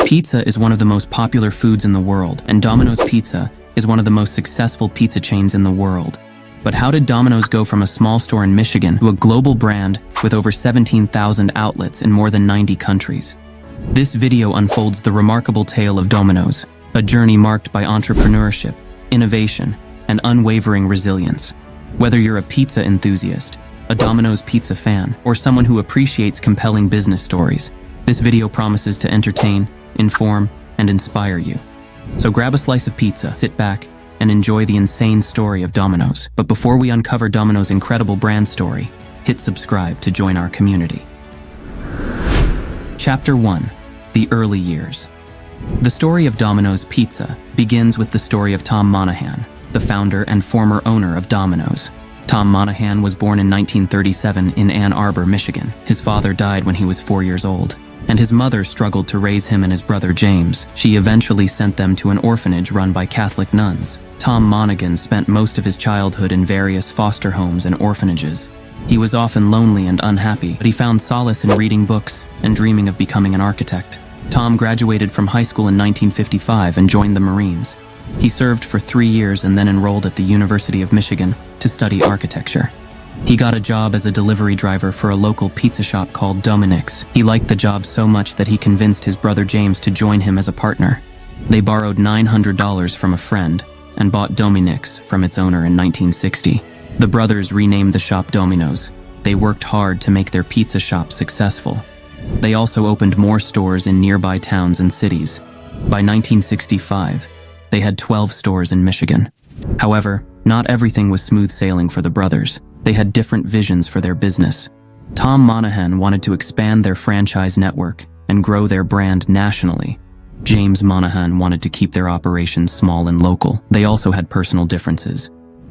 Pizza is one of the most popular foods in the world, and Domino's Pizza is one of the most successful pizza chains in the world. But how did Domino's go from a small store in Michigan to a global brand with over 17,000 outlets in more than 90 countries? This video unfolds the remarkable tale of Domino's, a journey marked by entrepreneurship, innovation, and unwavering resilience. Whether you're a pizza enthusiast, a Domino's pizza fan, or someone who appreciates compelling business stories, this video promises to entertain, inform, and inspire you. So grab a slice of pizza, sit back, and enjoy the insane story of Domino's. But before we uncover Domino's incredible brand story, hit subscribe to join our community. Chapter 1. The Early Years. The story of Domino's Pizza begins with the story of Tom Monaghan, the founder and former owner of Domino's. Tom Monaghan was born in 1937 in Ann Arbor, Michigan. His father died when he was 4 years old, and his mother struggled to raise him and his brother James. She eventually sent them to an orphanage run by Catholic nuns. Tom Monaghan spent most of his childhood in various foster homes and orphanages. He was often lonely and unhappy, but he found solace in reading books and dreaming of becoming an architect. Tom graduated from high school in 1955 and joined the Marines. He served for 3 years and then enrolled at the University of Michigan to study architecture. He got a job as a delivery driver for a local pizza shop called Dominos. He liked the job so much that he convinced his brother James to join him as a partner. They borrowed $900 from a friend and bought Dominos from its owner in 1960. The brothers renamed the shop Domino's. They worked hard to make their pizza shop successful. They also opened more stores in nearby towns and cities. By 1965, they had 12 stores in Michigan. However, not everything was smooth sailing for the brothers. They had different visions for their business. Tom Monaghan wanted to expand their franchise network and grow their brand nationally. James Monaghan wanted to keep their operations small and local. They also had personal differences.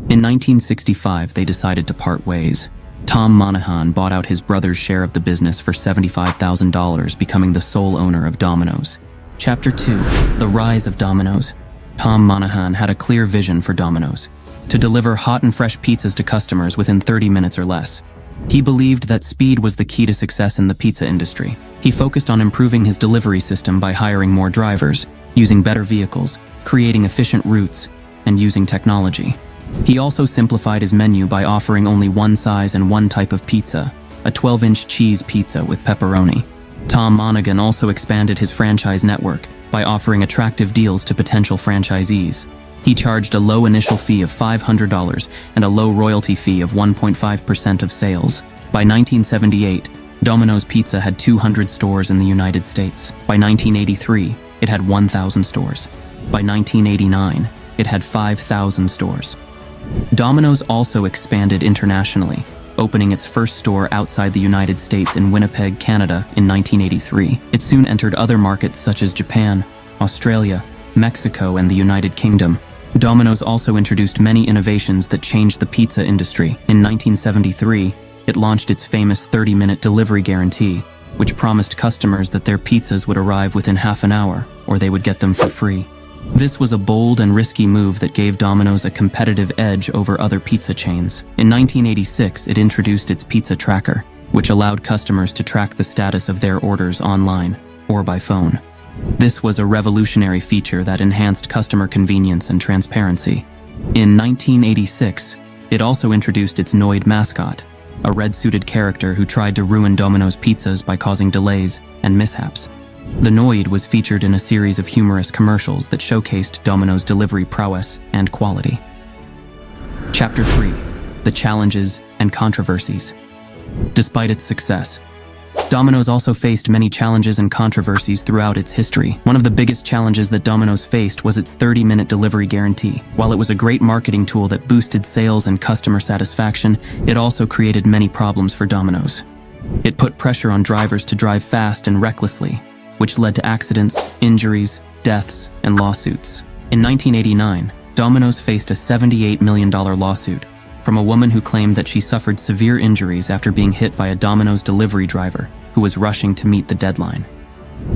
In 1965, they decided to part ways. Tom Monaghan bought out his brother's share of the business for $75,000, becoming the sole owner of Domino's. Chapter 2. The Rise of Domino's. Tom Monaghan had a clear vision for Domino's: to deliver hot and fresh pizzas to customers within 30 minutes or less. He believed that speed was the key to success in the pizza industry. He focused on improving his delivery system by hiring more drivers, using better vehicles, creating efficient routes, and using technology. He also simplified his menu by offering only one size and one type of pizza, a 12-inch cheese pizza with pepperoni. Tom Monaghan also expanded his franchise network by offering attractive deals to potential franchisees. He charged a low initial fee of $500 and a low royalty fee of 1.5% of sales. By 1978, Domino's Pizza had 200 stores in the United States. By 1983, it had 1,000 stores. By 1989, it had 5,000 stores. Domino's also expanded internationally, opening its first store outside the United States in Winnipeg, Canada in 1983. It soon entered other markets such as Japan, Australia, Mexico, and the United Kingdom. Domino's also introduced many innovations that changed the pizza industry. In 1973, it launched its famous 30-minute delivery guarantee, which promised customers that their pizzas would arrive within half an hour, or they would get them for free. This was a bold and risky move that gave Domino's a competitive edge over other pizza chains. In 1986, it introduced its pizza tracker, which allowed customers to track the status of their orders online or by phone. This was a revolutionary feature that enhanced customer convenience and transparency. In 1986, it also introduced its Noid mascot, a red-suited character who tried to ruin Domino's pizzas by causing delays and mishaps. The Noid was featured in a series of humorous commercials that showcased Domino's delivery prowess and quality. Chapter 3. The Challenges and Controversies. Despite its success, Domino's also faced many challenges and controversies throughout its history. One of the biggest challenges that Domino's faced was its 30-minute delivery guarantee. While it was a great marketing tool that boosted sales and customer satisfaction, it also created many problems for Domino's. It put pressure on drivers to drive fast and recklessly, which led to accidents, injuries, deaths, and lawsuits. In 1989, Domino's faced a $78 million lawsuit from a woman who claimed that she suffered severe injuries after being hit by a Domino's delivery driver who was rushing to meet the deadline.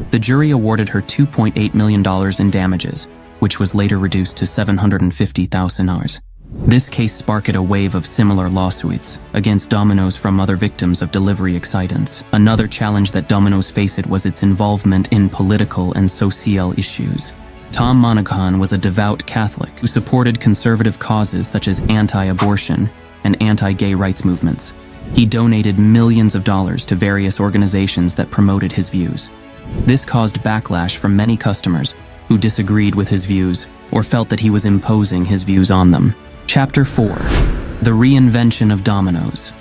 The jury awarded her $2.8 million in damages, which was later reduced to $750,000. This case sparked a wave of similar lawsuits against Domino's from other victims of delivery accidents. Another challenge that Domino's faced was its involvement in political and social issues. Tom Monaghan was a devout Catholic who supported conservative causes such as anti-abortion and anti-gay rights movements. He donated millions of dollars to various organizations that promoted his views. This caused backlash from many customers who disagreed with his views or felt that he was imposing his views on them. Chapter 4. The Reinvention of Domino's.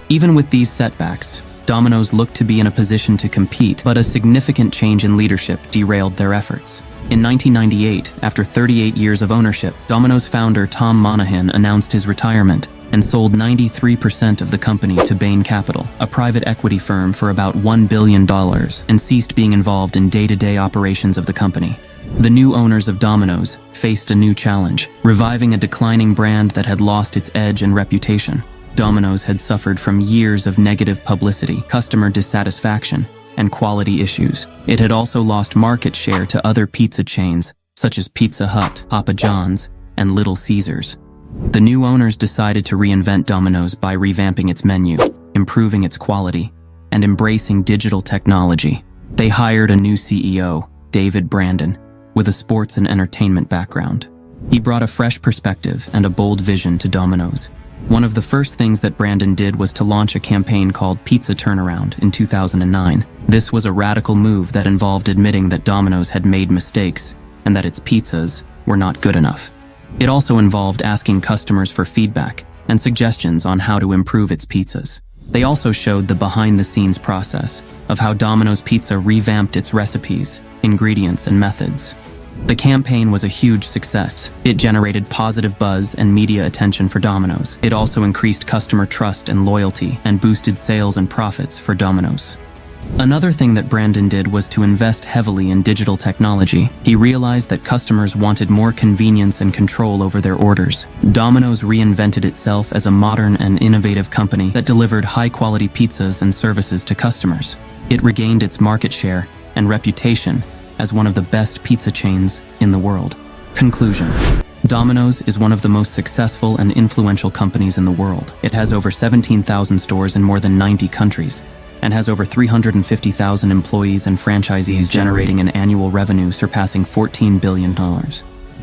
Even with these setbacks, Domino's looked to be in a position to compete, but a significant change in leadership derailed their efforts. In 1998, after 38 years of ownership, Domino's founder Tom Monaghan announced his retirement and sold 93% of the company to Bain Capital, a private equity firm, for about $1 billion, and ceased being involved in day-to-day operations of the company. The new owners of Domino's faced a new challenge, reviving a declining brand that had lost its edge and reputation. Domino's had suffered from years of negative publicity, customer dissatisfaction, and quality issues. It had also lost market share to other pizza chains, such as Pizza Hut, Papa John's, and Little Caesars. The new owners decided to reinvent Domino's by revamping its menu, improving its quality, and embracing digital technology. They hired a new CEO, David Brandon, with a sports and entertainment background. He brought a fresh perspective and a bold vision to Domino's. One of the first things that Brandon did was to launch a campaign called Pizza Turnaround in 2009. This was a radical move that involved admitting that Domino's had made mistakes and that its pizzas were not good enough. It also involved asking customers for feedback and suggestions on how to improve its pizzas. They also showed the behind-the-scenes process of how Domino's Pizza revamped its recipes, ingredients, and methods. The campaign was a huge success. It generated positive buzz and media attention for Domino's. It also increased customer trust and loyalty and boosted sales and profits for Domino's. Another thing that Brandon did was to invest heavily in digital technology. He realized that customers wanted more convenience and control over their orders. Domino's reinvented itself as a modern and innovative company that delivered high-quality pizzas and services to customers. It regained its market share and reputation as one of the best pizza chains in the world. Conclusion. Domino's is one of the most successful and influential companies in the world. It has over 17,000 stores in more than 90 countries and has over 350,000 employees and franchisees, generating an annual revenue surpassing $14 billion.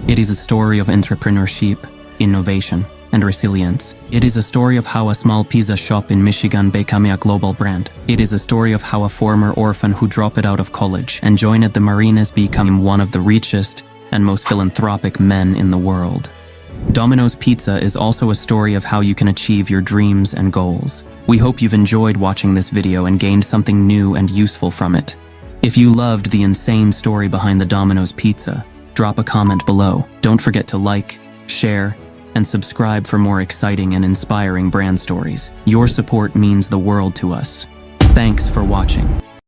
It is a story of entrepreneurship, innovation, and resilience. It is a story of how a small pizza shop in Michigan became a global brand. It is a story of how a former orphan who dropped out of college and joined the Marines became one of the richest and most philanthropic men in the world. Domino's Pizza is also a story of how you can achieve your dreams and goals. We hope you've enjoyed watching this video and gained something new and useful from it. If you loved the insane story behind the Domino's Pizza, drop a comment below. Don't forget to like, share, and subscribe for more exciting and inspiring brand stories. Your support means the world to us. Thanks for watching.